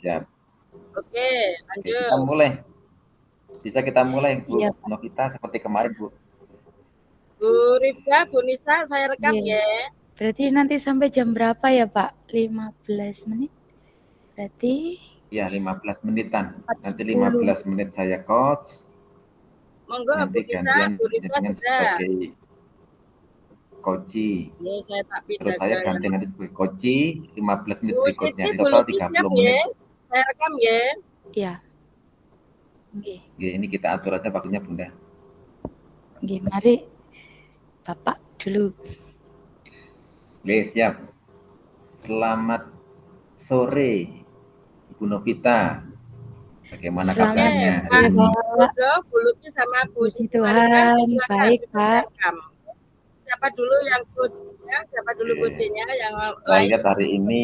siap. Oke, Oke, kita lanjut. mulai. Bisa kita mulai, Bu Iya, Pak. Novita, seperti kemarin, Bu. Bu Rifda, Bu Nisa, saya rekam Iya. ya. Berarti nanti sampai jam berapa ya, Pak? 15 menit? Berarti Ya, 15 menitan. Nanti 10. 15 menit saya coach. Monggo Nanti Bu Nisa, gantian Bu Rifda dengan sudah. sebagai coachi. Ini saya tak Terus saya pindahkan. ganti nanti sebagai coachi 15 menit Bu berikutnya. Siti, Di Bu total Luti siap 30 ya. menit. Saya rekam ya. Iya. Nggih. Oke, ini kita atur aja waktunya, Bunda. Nggih, mari Bapak dulu. Oke, siap. Selamat sore, Ibu Novita. Bagaimana Selamat kabarnya Pak hari ini? Dodo, Bu Luti sama Bu Puji Siti Marifah, Tuhan, silakan baik, sudah Pak. saya rekam. Siapa dulu yang coachnya, siapa dulu Oke. coachnya, yang Saya lain. lihat hari ini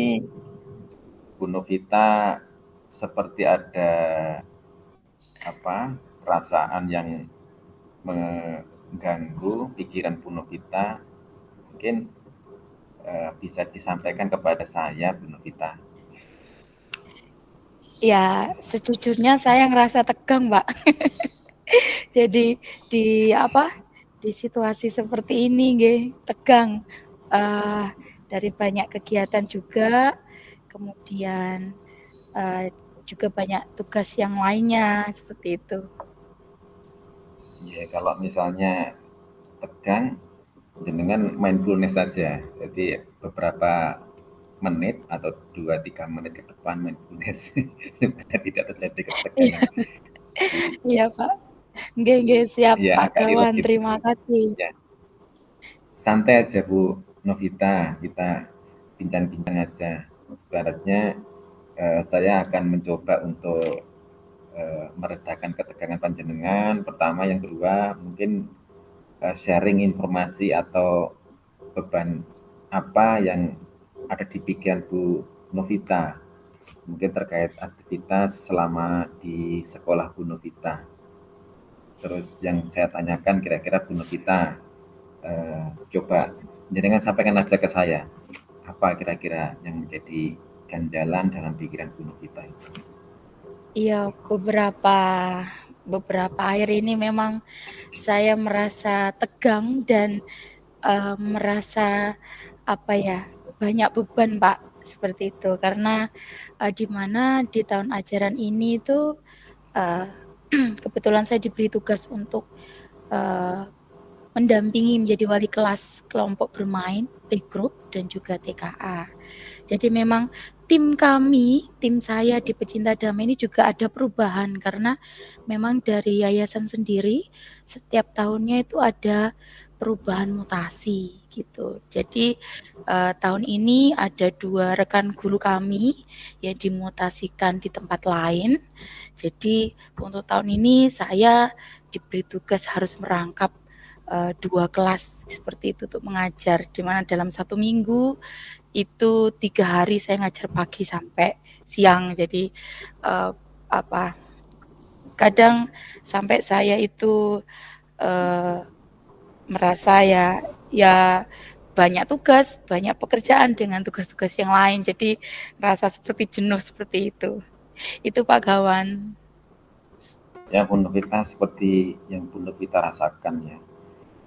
Bu Novita seperti ada perasaan yang mengganggu pikiran Bu Novita. Mungkin bisa disampaikan kepada saya, Bu Novita. Ya, sejujurnya saya ngerasa tegang, Pak. Jadi di situasi seperti ini nggih, tegang. Dari banyak kegiatan juga, kemudian juga banyak tugas yang lainnya seperti itu. Ya, kalau misalnya tegang, dengan mindfulness saja. Jadi beberapa menit atau 2-3 menit ke depan mindfulness supaya tidak terjadi ketegangan. Iya, Pak. Nggih, siap Ya, Pak agak Kawan, relatif. terima kasih. Ya. Santai aja Bu Novita, kita bincang-bincang aja. Ibaratnya saya akan mencoba untuk meredakan ketegangan panjenengan. Pertama, yang kedua mungkin sharing informasi atau beban apa yang ada di pikiran Bu Novita, mungkin terkait aktivitas selama di sekolah Bu Novita. Terus yang saya tanyakan kira-kira Bu Novita coba jangan sampaikan aja ke saya apa kira-kira yang menjadi ganjalan dalam pikiran Bu Novita itu. Iya, beberapa akhir ini memang saya merasa tegang dan merasa banyak beban, Pak, seperti itu. Karena di mana di tahun ajaran ini itu kebetulan saya diberi tugas untuk mendampingi menjadi wali kelas kelompok bermain, playgroup dan juga TKA. Jadi memang tim saya di Pecinta Damai ini juga ada perubahan karena memang dari yayasan sendiri setiap tahunnya itu ada perubahan mutasi gitu. Jadi tahun ini ada 2 rekan guru kami yang dimutasikan di tempat lain. Jadi untuk tahun ini saya diberi tugas harus merangkap 2 kelas seperti itu untuk mengajar, di mana dalam 1 minggu itu 3 hari saya ngajar pagi sampai siang. Jadi kadang sampai saya itu merasa ya banyak tugas, banyak pekerjaan dengan tugas-tugas yang lain. Jadi merasa seperti jenuh seperti itu. Itu Pak Gawan. Ya Bu Novita, seperti yang Bu Novita rasakan ya,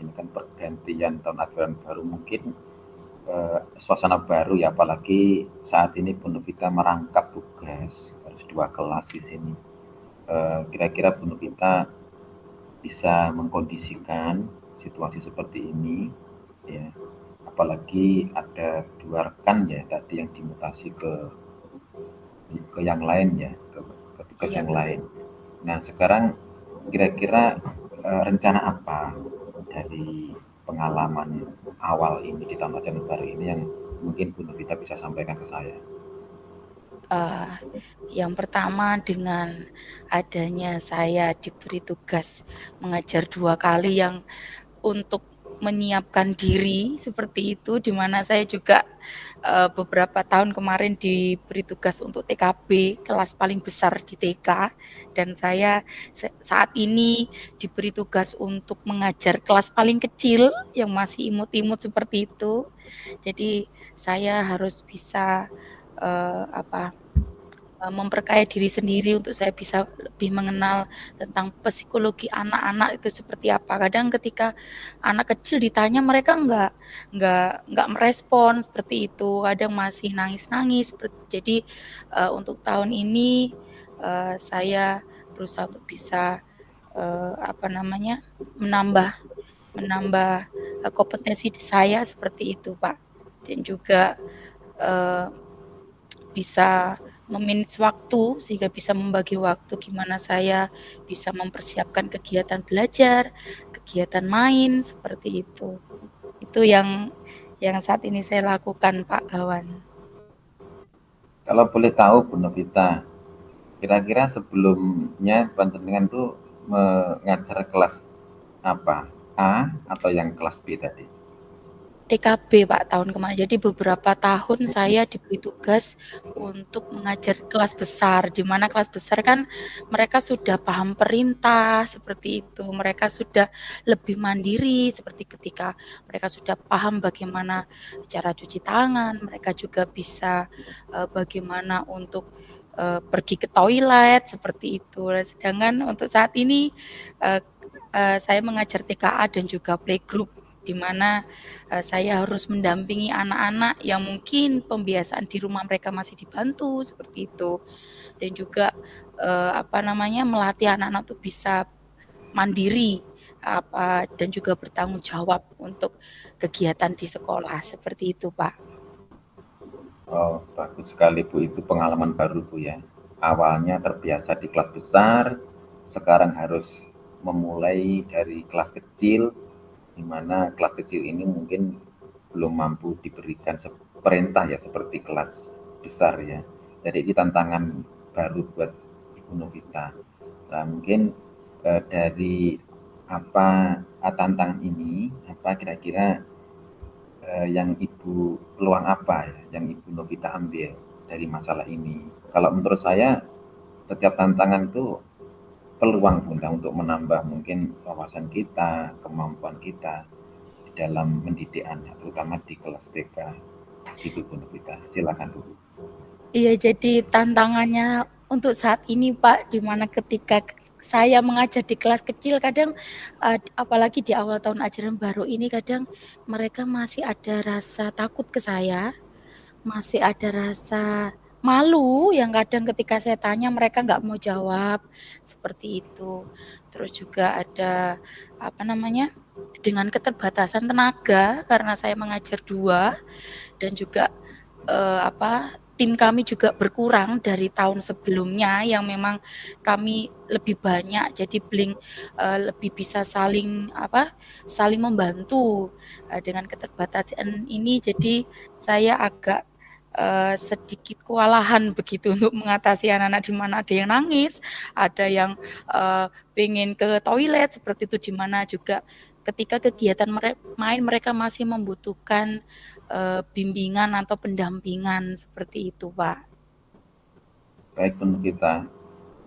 ini kan pergantian tahun ajaran baru, mungkin suasana baru ya, apalagi saat ini Bu Novita merangkap tugas harus 2 kelas di sini. Kira-kira Bu Novita bisa mengkondisikan situasi seperti ini ya, apalagi ada 2 rekan ya tadi yang dimutasi ke yang lain ya, ke tugas Iya, yang Pak. lain. Nah, sekarang kira-kira rencana apa dari pengalaman awal ini di tahun ajaran baru ini yang mungkin Bu Novita bisa sampaikan ke saya? Yang pertama dengan adanya saya diberi tugas mengajar 2 kali yang untuk menyiapkan diri seperti itu, di mana saya juga beberapa tahun kemarin diberi tugas untuk TKB, kelas paling besar di TK, dan saya saat ini diberi tugas untuk mengajar kelas paling kecil yang masih imut-imut seperti itu. Jadi saya harus bisa memperkaya diri sendiri untuk saya bisa lebih mengenal tentang psikologi anak-anak itu seperti apa. Kadang ketika anak kecil ditanya mereka nggak merespon seperti itu, kadang masih nangis-nangis jadi, untuk tahun ini, saya berusaha untuk bisa, apa namanya, menambah menambah, kompetensi saya seperti itu, Pak. Dan juga, eee, bisa memanage waktu sehingga bisa membagi waktu gimana saya bisa mempersiapkan kegiatan belajar, kegiatan main, seperti itu. Itu yang saat ini saya lakukan, Pak Gawan. Kalau boleh tahu Bu Novita, kira-kira sebelumnya panjenengan tuh mengajar kelas apa? A atau yang kelas B tadi? TKB, Pak, tahun kemarin. Jadi beberapa tahun saya diberi tugas untuk mengajar kelas besar, di mana kelas besar kan mereka sudah paham perintah, seperti itu. Mereka sudah lebih mandiri, seperti ketika mereka sudah paham bagaimana cara cuci tangan, mereka juga bisa, bagaimana untuk, pergi ke toilet, seperti itu. Sedangkan untuk saat ini, eee saya mengajar TKA dan juga playgroup, di mana, saya harus mendampingi anak-anak yang mungkin pembiasaan di rumah mereka masih dibantu, seperti itu. Dan juga, apa namanya, melatih anak-anak untuk bisa mandiri, dan juga bertanggung jawab untuk kegiatan di sekolah, seperti itu, Pak. Oh, bagus sekali Bu, itu pengalaman baru Bu ya. Awalnya terbiasa di kelas besar, sekarang harus memulai dari kelas kecil, di mana kelas kecil ini mungkin belum mampu diberikan perintah ya seperti kelas besar ya. Jadi ini tantangan baru buat Ibu Novita. Nah, mungkin dari apa tantangan ini, apa kira-kira yang Ibu peluang apa ya yang Ibu Novita ambil dari masalah ini? Kalau menurut saya setiap tantangan itu peluang Bunda untuk menambah mungkin wawasan kita, kemampuan kita di dalam mendidik anak, terutama di kelas TK. Gitu Bu Novita. Silakan Bu. Iya, jadi tantangannya untuk saat ini, Pak, di mana ketika saya mengajar di kelas kecil kadang, apalagi di awal tahun ajaran baru ini kadang mereka masih ada rasa takut ke saya, masih ada rasa malu yang kadang ketika saya tanya mereka nggak mau jawab, seperti itu. Terus juga ada, apa namanya, dengan keterbatasan tenaga karena saya mengajar 2 dan juga, tim kami juga berkurang dari tahun sebelumnya yang memang kami lebih banyak, jadi lebih bisa saling membantu, dengan keterbatasan ini jadi saya agak, sedikit kewalahan begitu untuk mengatasi anak-anak di mana ada yang nangis, ada yang, pengen ke toilet seperti itu, di mana juga ketika kegiatan main mereka masih membutuhkan bimbingan atau pendampingan seperti itu, Pak. Baik Bu Novita,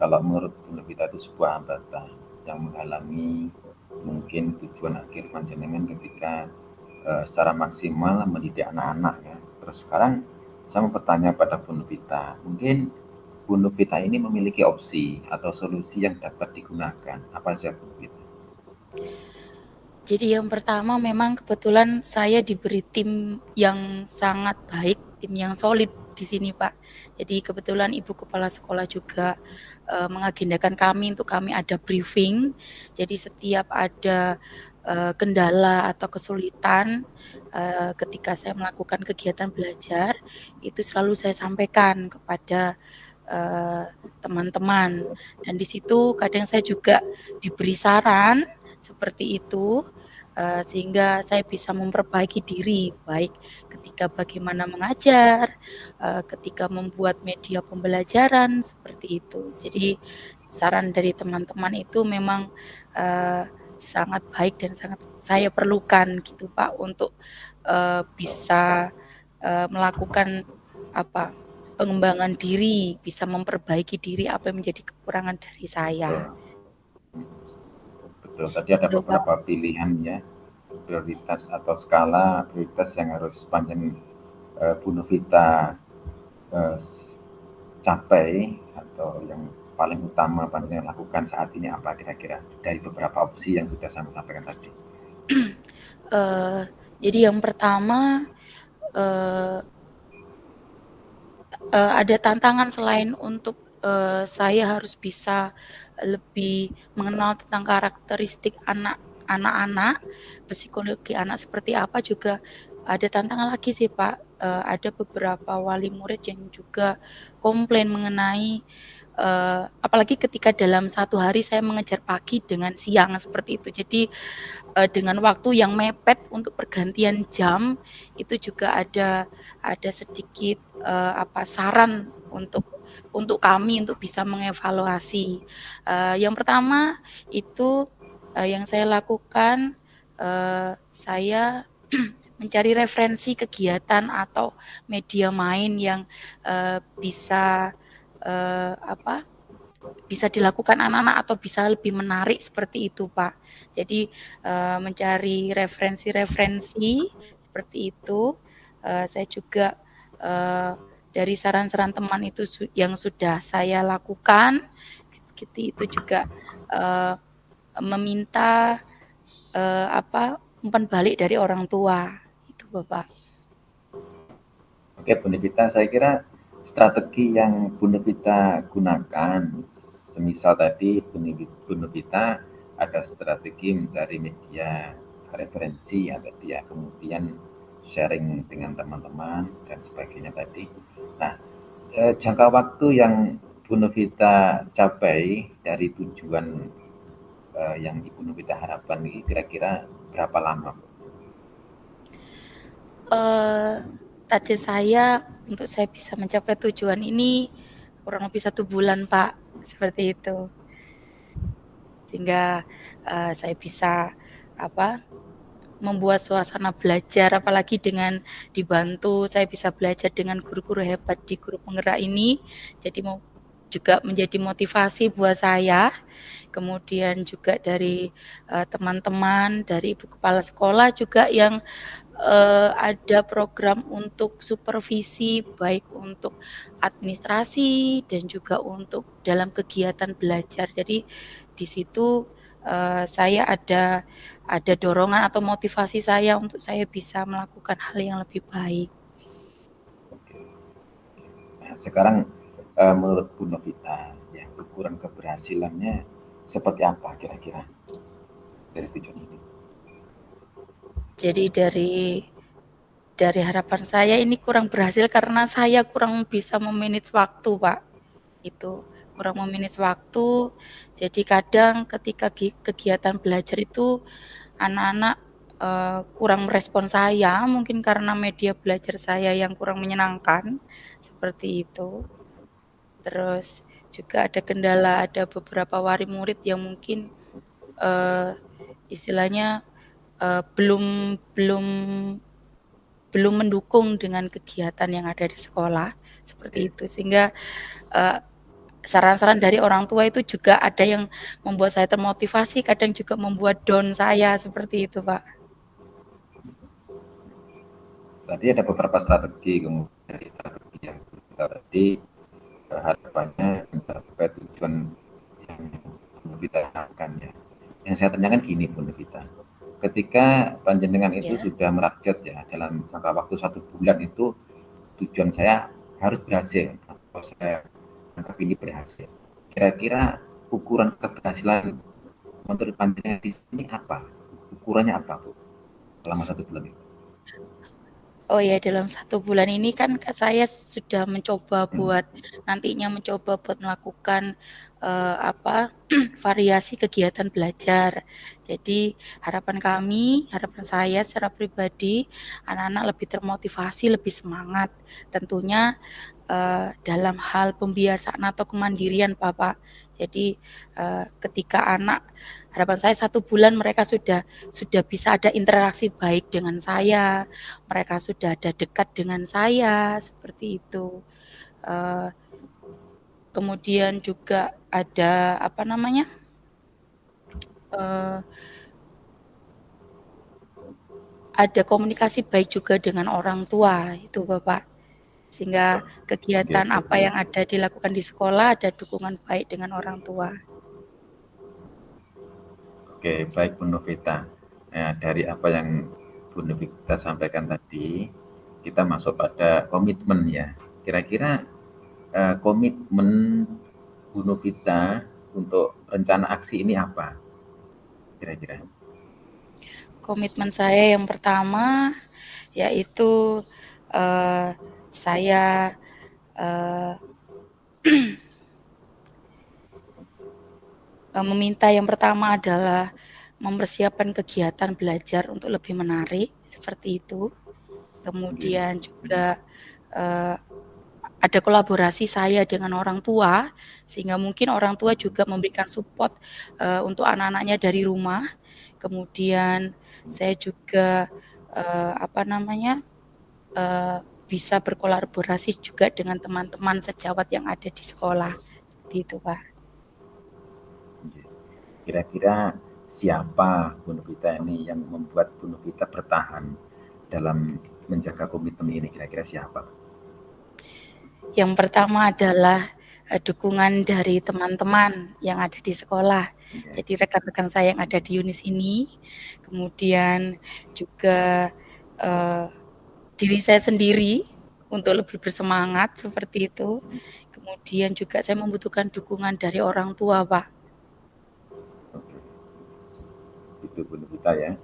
kalau menurut Bu Novita itu sebuah hambatan yang menghalangi mungkin tujuan akhir panjenengan ketika secara maksimal mendidik anak-anak ya. Terus sekarang saya mau bertanya pada Bu Novita, mungkin Bu Novita ini memiliki opsi atau solusi yang dapat digunakan. Apa saja Bu Novita? Jadi yang pertama memang kebetulan saya diberi tim yang sangat baik, tim yang solid di sini, Pak. Jadi kebetulan Ibu Kepala Sekolah juga, mengagendakan kami untuk kami ada briefing. Jadi setiap ada, kendala atau kesulitan, ketika saya melakukan kegiatan belajar, itu selalu saya sampaikan kepada, teman-teman. Dan di situ kadang saya juga diberi saran seperti itu, sehingga saya bisa memperbaiki diri, baik ketika bagaimana mengajar, ketika membuat media pembelajaran, seperti itu. Jadi saran dari teman-teman itu memang, sangat baik dan sangat saya perlukan gitu, Pak, untuk, bisa, melakukan pengembangan diri, bisa memperbaiki diri apa yang menjadi kekurangan dari saya. Betul, tadi ada Itu, Pak. beberapa pilihan ya, prioritas atau skala prioritas yang harus panjang Bu Novita capai atau yang paling utama panjenengan lakukan saat ini apa kira-kira dari beberapa opsi yang sudah saya sampaikan tadi? Jadi yang pertama, eee ada tantangan selain untuk, saya harus bisa lebih mengenal tentang karakteristik anak-anak, psikologi anak seperti apa, juga ada tantangan lagi sih, Pak. Ada beberapa wali murid yang juga komplain mengenai, apalagi ketika dalam satu hari saya mengejar pagi dengan siang seperti itu. Jadi, dengan waktu yang mepet untuk pergantian jam, itu juga ada sedikit, saran untuk kami untuk bisa mengevaluasi. Yang pertama itu, yang saya lakukan, saya mencari referensi kegiatan atau media main yang, bisa, bisa dilakukan anak-anak atau bisa lebih menarik seperti itu, Pak. Jadi, mencari referensi-referensi seperti itu, saya juga, eee, dari saran-saran teman itu yang sudah saya lakukan, seperti itu juga, eee, meminta, umpan balik dari orang tua, itu Bapak. Oke, Bu Nivita, saya kira strategi yang Bu Nivita gunakan, semisal tadi Bu Nivita ada strategi mencari media referensi ya tadi ya, kemudian sharing dengan teman-teman dan sebagainya tadi. Nah, jangka waktu yang Bu Nivita capai dari tujuan yang Ibu Nivita harapkan ini kira-kira berapa lama, Bu? Target saya untuk saya bisa mencapai tujuan ini kurang lebih 1 bulan, Pak, seperti itu. Sehingga, saya bisa, membuat suasana belajar, apalagi dengan dibantu saya bisa belajar dengan guru-guru hebat di Guru Penggerak ini, jadi juga menjadi motivasi buat saya. Kemudian juga dari, teman-teman, dari ibu kepala sekolah juga yang ada program untuk supervisi, baik untuk administrasi dan juga untuk dalam kegiatan belajar. Jadi di situ, saya ada dorongan atau motivasi saya untuk saya bisa melakukan hal yang lebih baik. Oke. Nah, sekarang menurut Bu Novita, ya ukuran keberhasilannya seperti apa kira-kira dari tujuan ini? Jadi dari harapan saya ini kurang berhasil karena saya kurang bisa me-manage waktu, Pak. Itu, kurang me-manage waktu. Jadi kadang ketika kegiatan belajar itu anak-anak, kurang merespon saya, mungkin karena media belajar saya yang kurang menyenangkan, seperti itu. Terus juga ada kendala, ada beberapa wali murid yang mungkin, istilahnya, belum belum belum mendukung dengan kegiatan yang ada di sekolah, seperti itu. Sehingga, eee, saran-saran dari orang tua itu juga ada yang membuat saya termotivasi, kadang juga membuat down saya, seperti itu, Pak. Tadi ada beberapa strategi, kemudian dari strategi yang kita tadi harapannya mencapai tujuan yang Bu Novita harapkan ya. Yang saya tanyakan gini Bu Novita, ketika panjenengan itu Ya. sudah merakyat ya dalam jangka waktu 1 bulan itu tujuan saya harus berhasil atau saya anggap ini berhasil. Kira-kira ukuran keberhasilan menurut panjenengan di sini apa? Ukurannya apa, Bu? Selama 1 bulan itu? Oh ya, dalam 1 bulan ini kan saya sudah mencoba buat nantinya mencoba buat melakukan, variasi kegiatan belajar. Jadi harapan saya secara pribadi, anak-anak lebih termotivasi, lebih semangat. Tentunya, dalam hal pembiasaan atau kemandirian, Bapak. Jadi, ketika harapan saya 1 bulan mereka sudah bisa ada interaksi baik dengan saya, mereka sudah ada dekat dengan saya, seperti itu. Eee, Kemudian juga ada, eee, ada komunikasi baik juga dengan orang tua, itu Bapak. sehingga kegiatan apa yang ada dilakukan di sekolah ada dukungan baik dengan orang tua. Oke, baik Bu Novita. Nah, dari apa yang Bu Novita sampaikan tadi, kita masuk pada komitmen ya. Kira-kira komitmen Bu Novita untuk rencana aksi ini apa? Kira-kira? Komitmen saya yang pertama yaitu saya meminta yang pertama adalah mempersiapkan kegiatan belajar untuk lebih menarik seperti itu. Kemudian juga ada kolaborasi saya dengan orang tua sehingga mungkin orang tua juga memberikan support untuk anak-anaknya dari rumah. Kemudian saya juga bisa berkolaborasi juga dengan teman-teman sejawat yang ada di sekolah. Gitu, Pak. Kira-kira siapa Bu Novita ini yang membuat Bu Novita bertahan dalam menjaga komitmen ini? Kira-kira siapa? Yang pertama adalah dukungan dari teman-teman yang ada di sekolah. Jadi rekan-rekan saya yang ada di UNIS ini, kemudian juga diri saya sendiri untuk lebih bersemangat seperti itu. Kemudian juga saya membutuhkan dukungan dari orang tua, Pak. Itu Bu Novita ya.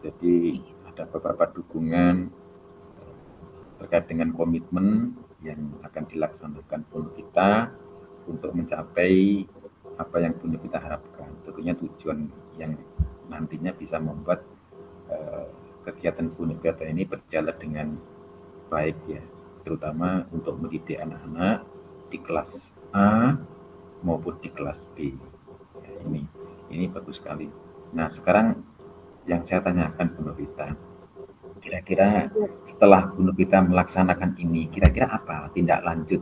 Jadi ada beberapa dukungan terkait dengan komitmen yang akan dilaksanakan Bu Novita untuk mencapai apa yang Bu Novita harapkan. Tentunya tujuan yang nantinya bisa membuat kegiatan Bu Novita ini berjalan dengan baik ya, terutama untuk mendidik anak-anak di kelas A maupun di kelas B. Ya, ini bagus sekali. Nah, sekarang yang saya tanyakan Bu Novita, kira-kira setelah Bu Novita melaksanakan ini, kira-kira apa tindak lanjut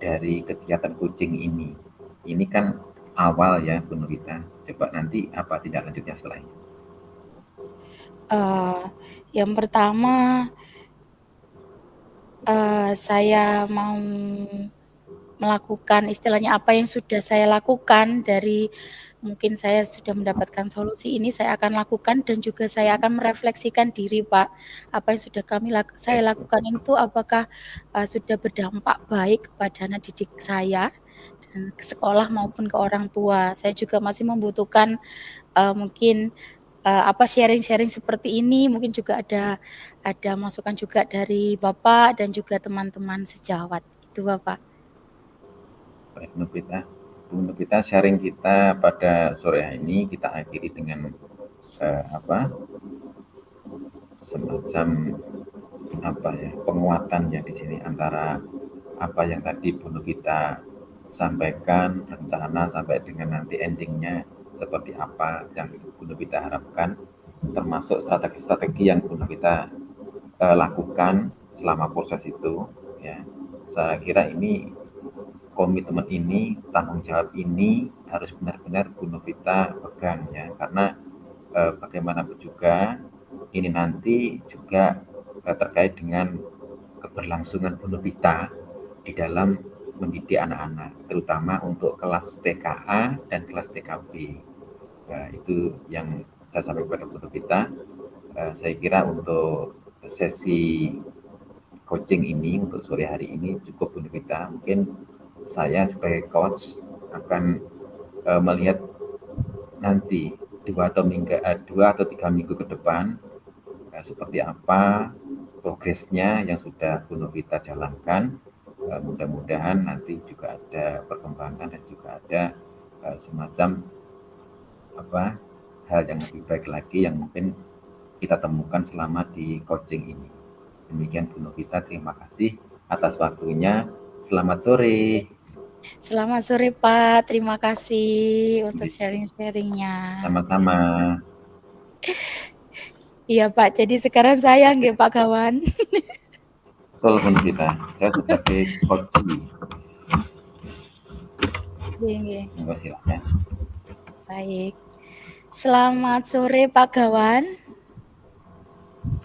dari kegiatan coaching ini? Ini kan awal ya Bu Novita. Coba nanti apa tindak lanjutnya setelah ini? Yang pertama saya mau melakukan istilahnya apa yang sudah saya lakukan dari mungkin saya sudah mendapatkan solusi ini saya akan lakukan dan juga saya akan merefleksikan diri, Pak. Apa yang sudah saya lakukan itu apakah sudah berdampak baik kepada anak didik saya dan ke sekolah maupun ke orang tua. Saya juga masih membutuhkan mungkin sharing-sharing seperti ini, mungkin juga ada masukan juga dari Bapak dan juga teman-teman sejawat. Itu, Bapak. Baik, Bu Novita, sharing kita pada sore hari ini kita akhiri dengan semacam penguatan ya di sini antara apa yang tadi Bu Novita sampaikan, rencana sampai dengan nanti endingnya seperti apa yang Bu Novita harapkan, termasuk strategi-strategi yang Bu Novita lakukan selama proses itu. Ya, saya kira ini komitmen ini, tanggung jawab ini harus benar-benar Bu Novita pegang ya, karena bagaimanapun juga ini nanti juga terkait dengan keberlangsungan Bu Novita di dalam mendidik anak-anak, terutama untuk kelas TKA dan kelas TKB. Nah, itu yang saya sampaikan kepada Bu Novita. Saya kira untuk sesi coaching ini untuk sore hari ini cukup Bu Novita. Mungkin saya sebagai coach akan melihat nanti 2 atau 3 minggu ke depan seperti apa progresnya yang sudah Bu Novita jalankan. Mudah-mudahan nanti juga ada perkembangan dan juga ada semacam hal yang lebih baik lagi yang mungkin kita temukan selama di coaching ini. Demikian Bu Novita, terima kasih atas waktunya. Selamat sore. Selamat sore, Pak. Terima kasih untuk sharing-sharingnya. Sama-sama. Iya, Pak. Jadi sekarang saya nggih, Pak Kawan. Betul, Bu Novita. Saya sebagai coach. Nggih. Silakan. Baik. Selamat sore, Pak Gawan.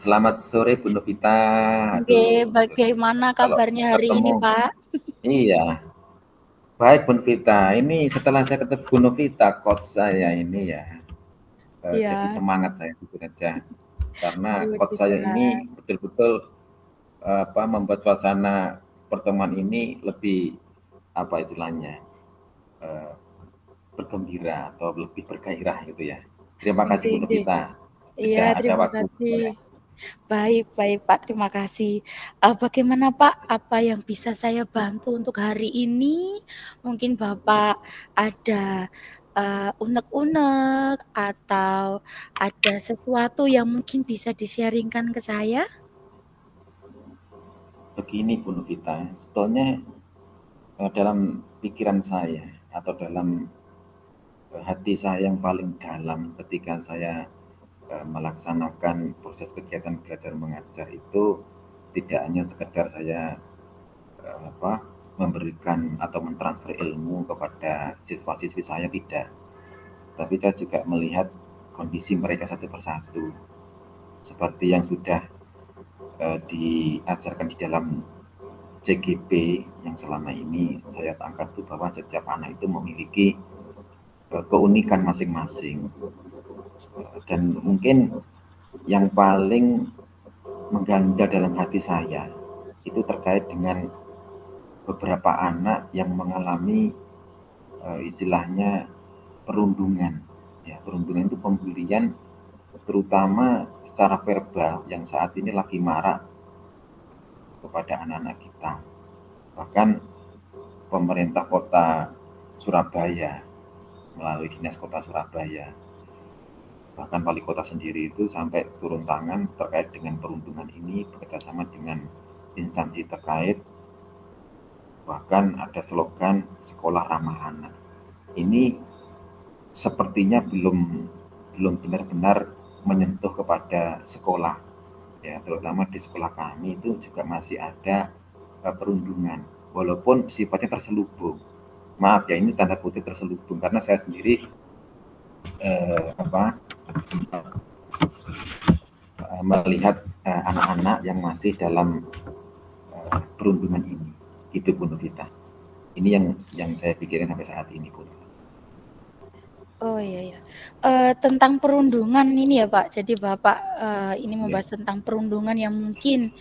Selamat sore Bu Novita. Oke, Aduh, bagaimana kalau kabarnya hari ini, ketemu, Pak? iya. Baik Bu Novita, ini setelah saya ketemu Bu Novita, coach saya ini ya, jadi Iya, semangat saya jujur aja. Karena coach puji saya ini Tuhan. betul-betul membuat suasana pertemuan ini lebih apa istilahnya eh, bergembira atau lebih bergairah gitu ya. Terima kasih Bu Oke. Novita Iya, sudah ada terima waktu untuk kasih. saya. Baik, baik, Pak, terima kasih. Bagaimana, Pak, apa yang bisa saya bantu untuk hari ini? Mungkin Bapak ada unek-unek atau ada sesuatu yang mungkin bisa di-sharing-kan ke saya? Begini Bu Novita, sebetulnya dalam pikiran saya atau dalam hati saya yang paling dalam ketika saya melaksanakan proses kegiatan belajar mengajar itu tidak hanya sekedar saya memberikan atau mentransfer ilmu kepada siswa-siswi saya, tidak, tapi saya juga melihat kondisi mereka satu persatu seperti yang sudah diajarkan di dalam CGP yang selama ini saya tangkap itu bahwa setiap anak itu memiliki keunikan masing-masing. Dan mungkin yang paling mengganjal dalam hati saya itu terkait dengan beberapa anak yang mengalami istilahnya perundungan. Ya, perundungan itu pembulian terutama secara verbal yang saat ini lagi marak kepada anak-anak kita. Bahkan pemerintah kota Surabaya melalui Dinas Kota Surabaya, bahkan wali kota sendiri itu sampai turun tangan terkait dengan perundungan ini bekerjasama dengan instansi terkait, bahkan ada slogan sekolah ramah anak. Ini sepertinya belum benar-benar menyentuh kepada sekolah, ya, terutama di sekolah kami itu juga masih ada perundungan, walaupun sifatnya terselubung. Maaf ya, ini tanda kutip terselubung karena saya sendiri melihat anak-anak yang masih dalam perundungan ini. Itu Bu Novita. Ini yang saya pikirin sampai saat ini, Bu. Oh, iya, iya. Tentang perundungan ini ya, Pak. Jadi Bapak ini Ya. membahas tentang perundungan yang mungkin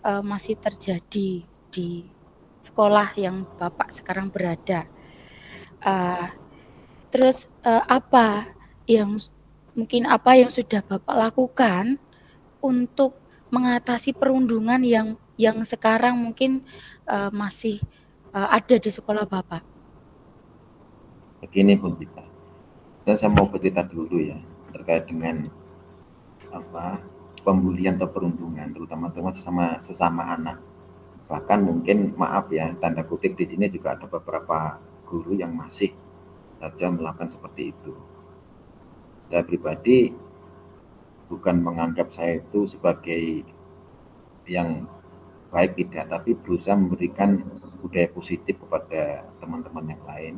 masih terjadi di sekolah yang Bapak sekarang berada. Terus apa yang apa yang sudah Bapak lakukan untuk mengatasi perundungan yang sekarang mungkin masih ada di sekolah Bapak? Begini Bu Novita. Saya mau bercerita dulu ya terkait dengan pembulian atau perundungan, terutama sesama anak. Bahkan mungkin maaf ya, tanda kutip di sini juga ada beberapa guru yang masih saja melakukan seperti itu. Saya pribadi bukan menganggap saya itu sebagai yang baik, tidak, tapi berusaha memberikan budaya positif kepada teman-teman yang lain,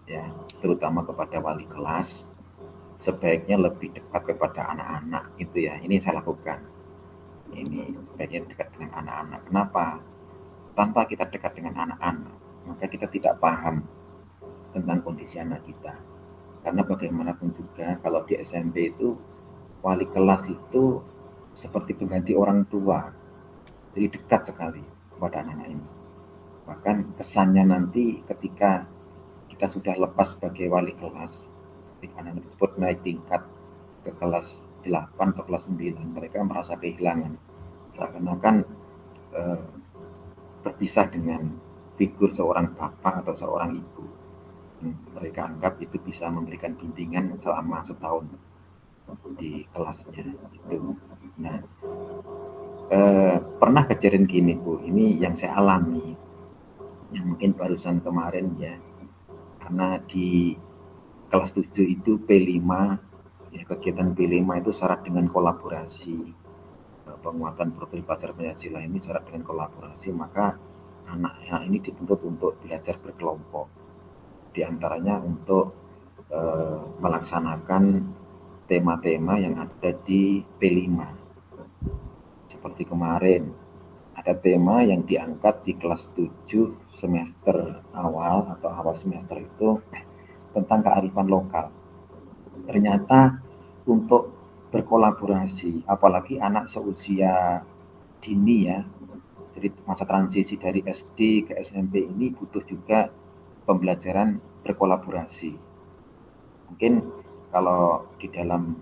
ya, terutama kepada wali kelas, sebaiknya lebih dekat kepada anak-anak, itu ya, ini saya lakukan. Ini sebaiknya dekat dengan anak-anak. Kenapa? Tanpa kita dekat dengan anak-anak, maka kita tidak paham tentang kondisi anak kita. Karena bagaimanapun juga kalau di SMP itu wali kelas itu seperti pengganti orang tua, jadi dekat sekali kepada anak-anak ini. Bahkan kesannya nanti ketika kita sudah lepas sebagai wali kelas, ketika anak tersebut naik tingkat ke kelas 8 atau kelas 9, mereka merasa kehilangan, seakan-akan berpisah dengan figur seorang bapak atau seorang ibu. Mereka anggap itu bisa memberikan bimbingan selama setahun di kelasnya itu. Nah, pernah kejadian gini Bu, ini yang saya alami, yang mungkin barusan kemarin ya, karena di kelas 7 itu P5, ya, kegiatan P5 itu syarat dengan kolaborasi, penguatan profil belajar Pancasila ini syarat dengan kolaborasi, maka anak-anak ini dituntut untuk belajar berkelompok, diantaranya untuk melaksanakan tema-tema yang ada di P5. Seperti kemarin ada tema yang diangkat di kelas 7 semester awal atau awal semester itu tentang kearifan lokal. Ternyata untuk berkolaborasi, apalagi anak seusia dini ya, jadi masa transisi dari SD ke SMP ini butuh juga pembelajaran berkolaborasi. Mungkin kalau di dalam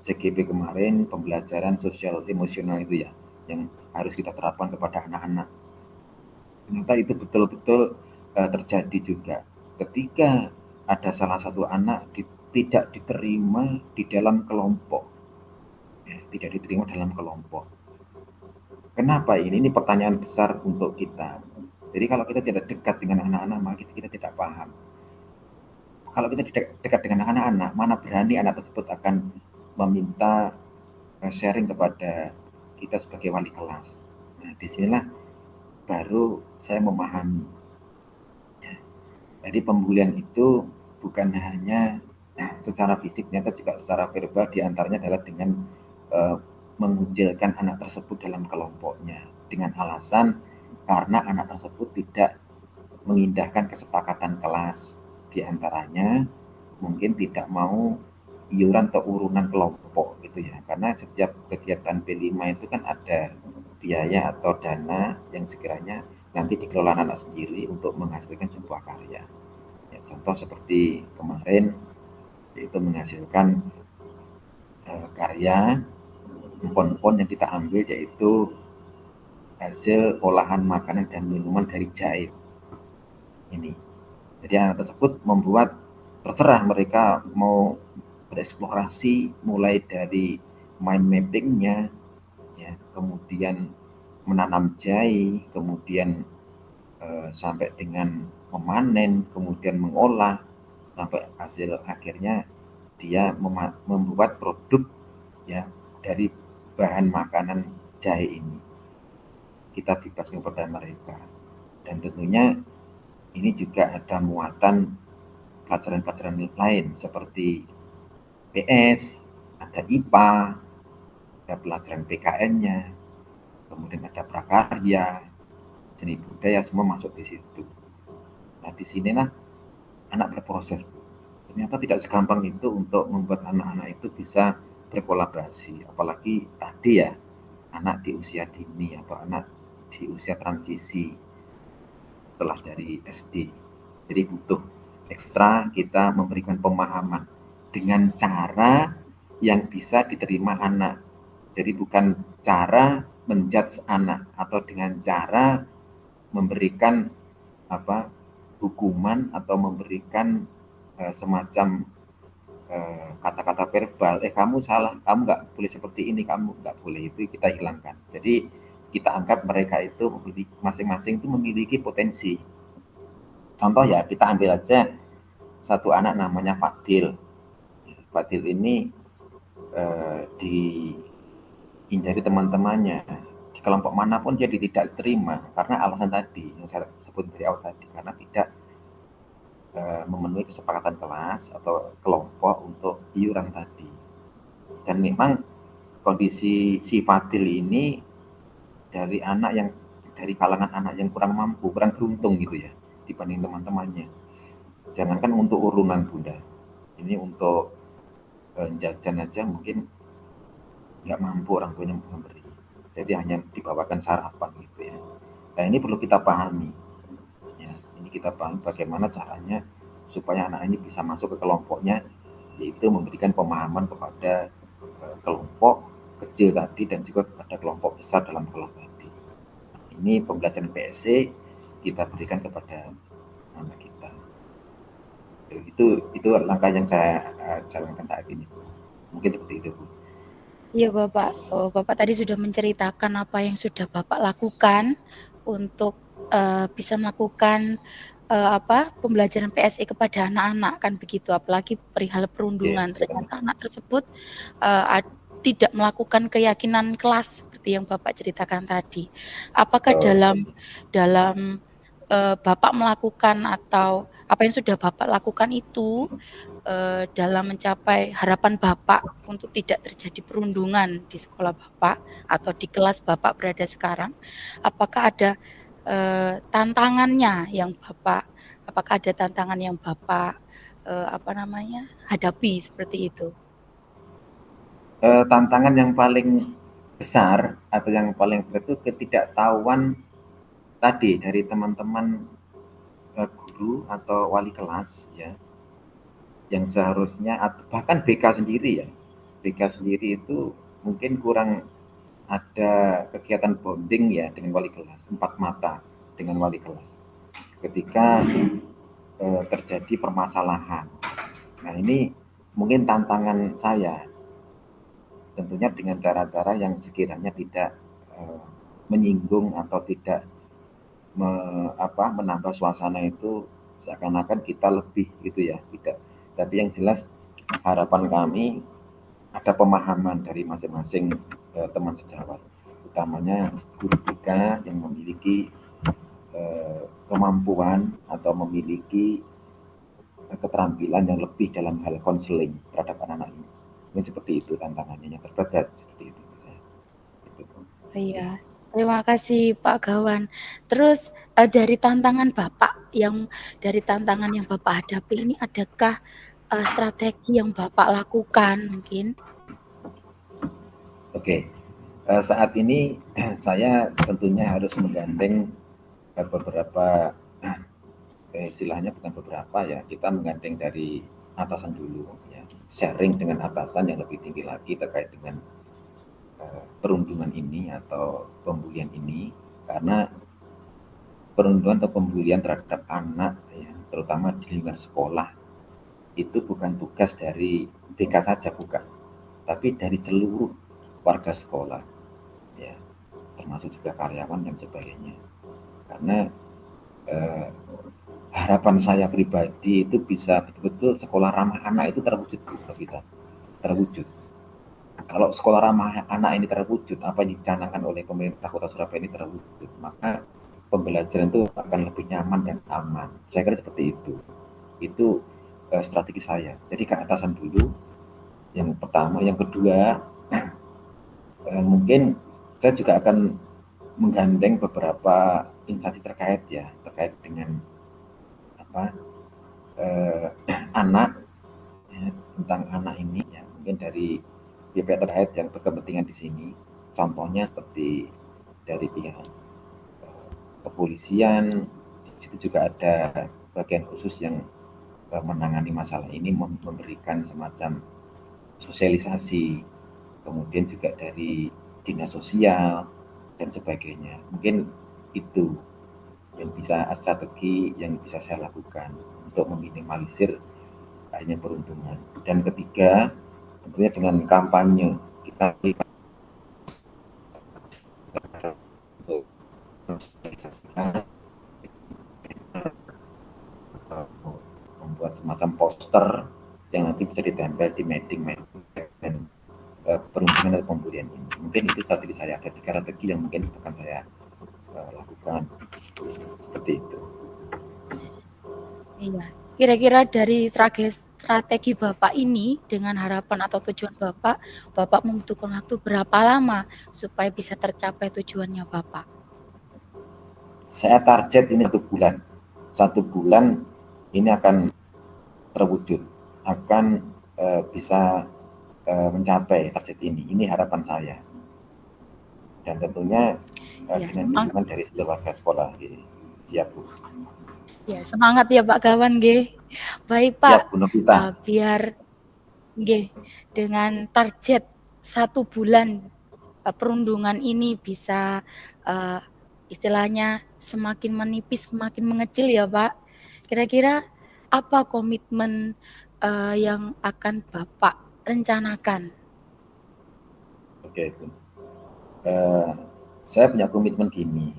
CGP kemarin pembelajaran sosial emosional itu ya, yang harus kita terapkan kepada anak-anak. Ternyata itu betul-betul terjadi juga ketika ada salah satu anak tidak diterima di dalam kelompok, ya, tidak diterima dalam kelompok. Kenapa ini? Ini pertanyaan besar untuk kita. Jadi kalau kita tidak dekat dengan anak-anak, maka kita tidak paham. Kalau kita tidak dekat dengan anak-anak, mana berani anak tersebut akan meminta sharing kepada kita sebagai wali kelas. Nah, disinilah baru saya memahami. Jadi pembulian itu bukan hanya secara fisik, ternyata juga secara verbal, diantaranya adalah dengan mengucilkan anak tersebut dalam kelompoknya dengan alasan karena anak tersebut tidak mengindahkan kesepakatan kelas, diantaranya mungkin tidak mau iuran atau urunan kelompok gitu ya, karena setiap kegiatan B5 itu kan ada biaya atau dana yang sekiranya nanti dikelola anak sendiri untuk menghasilkan sebuah karya ya, contoh seperti kemarin yaitu menghasilkan karya empon-empon yang kita ambil yaitu hasil olahan makanan dan minuman dari jahe ini. Jadi anak tersebut membuat, terserah mereka mau bereksplorasi mulai dari mind mappingnya, ya, kemudian menanam jahe, kemudian sampai dengan memanen, kemudian mengolah, sampai hasil akhirnya dia membuat produk ya dari bahan makanan jahe ini. Kita bebaskan kepada mereka, dan tentunya ini juga ada muatan pelajaran-pelajaran lain seperti PS, ada IPA, ada pelajaran PKN-nya, kemudian ada prakarya, seni budaya, semua masuk di situ. Nah, di sinilah anak berproses. Ternyata tidak segampang itu untuk membuat anak-anak itu bisa berkolaborasi, apalagi tadi ya, anak di usia dini atau anak di usia transisi setelah dari SD. Jadi butuh ekstra kita memberikan pemahaman dengan cara yang bisa diterima anak. Jadi bukan cara menjudge anak atau dengan cara memberikan hukuman atau memberikan semacam kata-kata verbal, kamu salah, kamu nggak boleh seperti ini, kamu nggak boleh, itu kita hilangkan. Jadi kita anggap mereka itu masing-masing itu memiliki potensi. Contoh ya, kita ambil aja satu anak namanya Fadil. Fadil ini dihindari teman-temannya. Di kelompok manapun dia tidak terima karena alasan tadi yang saya sebut dari awal tadi, karena tidak memenuhi kesepakatan kelas atau kelompok untuk iuran tadi. Dan memang kondisi si Fadil ini dari anak yang dari kalangan anak yang kurang mampu, kurang beruntung gitu ya dibanding teman-temannya. Jangankan untuk urunan Bunda, ini untuk jajan aja mungkin nggak mampu orang tuanya memberi. Jadi hanya dibawakan sarapan gitu ya. Nah, ini perlu kita pahami. Ya, ini kita pahami bagaimana caranya supaya anak ini bisa masuk ke kelompoknya, yaitu memberikan pemahaman kepada kelompok kecil tadi dan juga kepada kelompok besar dalam kelas tadi. Ini pembelajaran PSC kita berikan kepada anak kita. Itu langkah yang saya jalankan saat ini. Mungkin seperti itu, Bu. Iya Bapak, Bapak tadi sudah menceritakan apa yang sudah Bapak lakukan untuk bisa melakukan pembelajaran PSE kepada anak-anak, kan begitu, apalagi perihal perundungan. Ternyata anak tersebut tidak melakukan keyakinan kelas seperti yang Bapak ceritakan tadi. Apakah dalam Bapak melakukan atau apa yang sudah Bapak lakukan itu dalam mencapai harapan Bapak untuk tidak terjadi perundungan di sekolah Bapak atau di kelas Bapak berada sekarang, apakah ada tantangannya yang apakah ada tantangan yang Bapak hadapi seperti itu? Tantangan yang paling besar atau yang paling berat itu ketidaktahuan tadi dari teman-teman guru atau wali kelas ya, yang seharusnya bahkan BK sendiri ya, BK sendiri itu mungkin kurang ada kegiatan bonding ya dengan wali kelas, empat mata dengan wali kelas ketika terjadi permasalahan. Nah ini mungkin tantangan saya, tentunya dengan cara-cara yang sekiranya tidak menyinggung atau tidak menambah suasana itu seakan-akan kita lebih gitu ya, tidak. Tapi yang jelas harapan kami ada pemahaman dari masing-masing teman sejawat, utamanya guru kita yang memiliki kemampuan atau memiliki keterampilan yang lebih dalam hal konseling terhadap anak-anak ini. Ini seperti itu tantangannya yang terberat seperti itu. Iya, terima kasih Pak Gawan. Terus dari tantangan Bapak yang Bapak hadapi ini, adakah strategi yang Bapak lakukan mungkin? Oke, saat ini saya tentunya harus menggandeng beberapa istilahnya bukan beberapa ya, kita menggandeng dari atasan dulu ya, sharing dengan atasan yang lebih tinggi lagi terkait dengan perundungan ini atau pembulian ini, karena perundungan atau pembulian terhadap anak ya, terutama di lingkungan sekolah itu bukan tugas dari BK saja, bukan, tapi dari seluruh warga sekolah ya, termasuk juga karyawan dan sebagainya. Karena harapan saya pribadi itu bisa betul-betul sekolah ramah anak itu terwujud, kita terwujud. Kalau sekolah ramah anak ini terwujud, apa yang dicanangkan oleh pemerintah Kota Surabaya ini terwujud, maka pembelajaran itu akan lebih nyaman dan aman. Saya kira seperti itu. Itu strategi saya. Jadi ke atasan dulu, yang pertama. Yang kedua, mungkin saya juga akan menggandeng beberapa instansi terkait ya, terkait dengan anak ya, tentang anak ini ya, mungkin dari pihak terkait yang berkepentingan di sini. Contohnya seperti dari pihak kepolisian, di situ juga ada bagian khusus yang menangani masalah ini, memberikan semacam sosialisasi, kemudian juga dari dinas sosial dan sebagainya. Mungkin itu yang bisa strategi yang bisa saya lakukan untuk meminimalisir adanya perundungan. Dan ketiga, tentunya dengan kampanye kita untuk membuat semacam poster yang nanti bisa ditempel di meeting-meeting dan perundungan atau pembulian ini. Mungkin itu strategi saya, ada 3 strategi yang mungkin akan saya lakukan seperti itu. Iya, kira-kira dari strategi Bapak ini dengan harapan atau tujuan Bapak membutuhkan waktu berapa lama supaya bisa tercapai tujuannya Bapak? Saya target ini 1 bulan. 1 bulan ini akan terwujud, akan bisa mencapai target ini. Ini harapan saya. Dan tentunya Ya, dengan dukungan dari seluruh warga sekolah. Siap, Bu. Ya, semangat ya Pak Gawan nggih. Baik Pak. Siap, Bu Novita. Biar nggih dengan target 1 bulan perundungan ini bisa istilahnya semakin menipis, semakin mengecil ya Pak. Kira-kira apa komitmen yang akan Bapak rencanakan? Oke, Bu. Saya punya komitmen gini.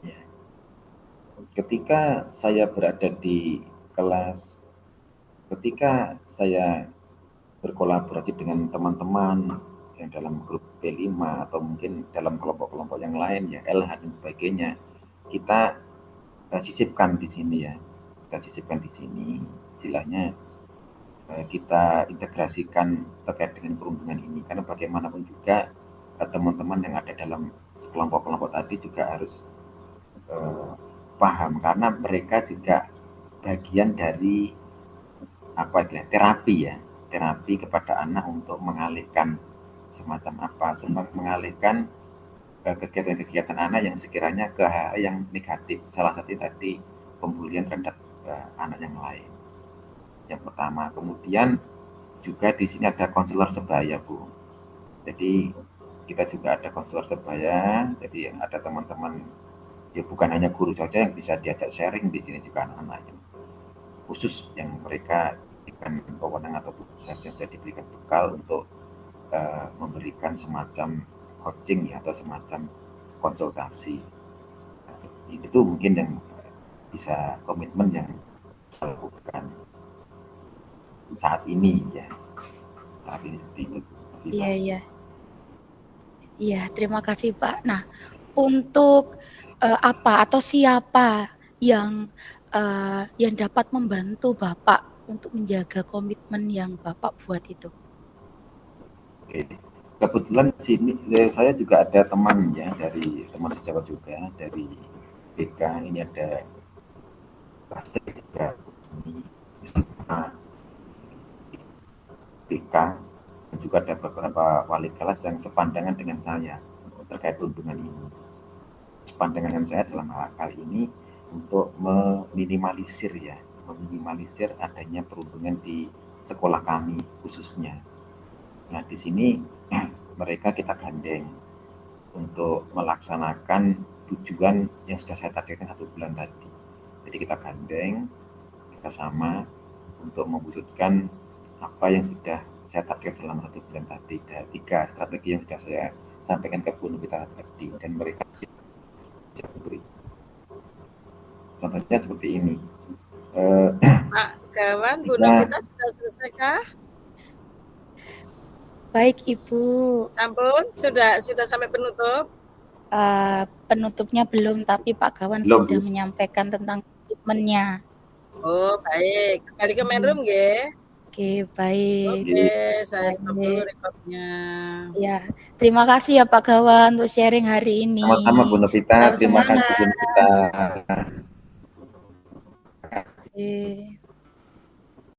Ya. Ketika saya berada di kelas, ketika saya berkolaborasi dengan teman-teman yang dalam grup P5 atau mungkin dalam kelompok-kelompok yang lain ya, LH dan sebagainya, kita sisipkan di sini ya. Kita sisipkan di sini, istilahnya kita integrasikan terkait dengan perundungan ini. Karena bagaimanapun juga teman-teman yang ada dalam kelompok-kelompok tadi juga harus paham, karena mereka juga bagian dari apa istilahnya, terapi ya, terapi kepada anak untuk mengalihkan semacam apa, mengalihkan kegiatan-kegiatan anak yang sekiranya ke hal yang negatif. Salah satu tadi pembulian terhadap anak yang lain. Yang pertama, kemudian juga di sini ada konselor sebaya, Bu. Jadi kita juga ada konselor sebaya. Jadi ada teman-teman, ya bukan hanya guru saja yang bisa diajak sharing, di sini juga anak-anak yang khusus yang mereka diberikan wewenang atau tugas yang sudah diberikan bekal untuk memberikan semacam coaching ya, atau semacam konsultasi. Itu mungkin yang bisa komitmen yang saya lakukan saat ini ya. Saat ini seperti itu. Iya, terima kasih Pak. Nah, untuk apa atau siapa yang dapat membantu Bapak untuk menjaga komitmen yang Bapak buat itu? Oke. Kebetulan sini saya juga ada teman ya, dari teman sejawat juga dari BK. Ini ada Plastik juga, ini BK, dan juga ada beberapa wali kelas yang sepandangan dengan saya terkait perundungan ini. Sepandangan dengan saya dalam hal kali ini untuk meminimalisir adanya perundungan di sekolah kami khususnya. Nah, di sini mereka kita gandeng untuk melaksanakan tujuan yang sudah saya targetkan 1 bulan tadi. Jadi kita gandeng, kita sama untuk mewujudkan apa yang sudah saya target selama 1 bulan tadi. Ada 3 strategi yang sudah saya sampaikan ke Bu Novita tadi, dan mereka siap beri. Contohnya seperti ini. Pak Gawan, Bu Novita sudah selesai kah? Baik Ibu. Sampun, sudah sampai penutup? Penutupnya belum, tapi Pak Gawan sudah menyampaikan tentang komitmennya. Oh, baik. Kembali ke main room nggih. Oke, baik. Oke, saya stop dulu rekodnya. Ya, terima kasih ya Pak Gawan untuk sharing hari ini. Sama-sama Bu Novita, terima kasih Bu Novita. Terima kasih.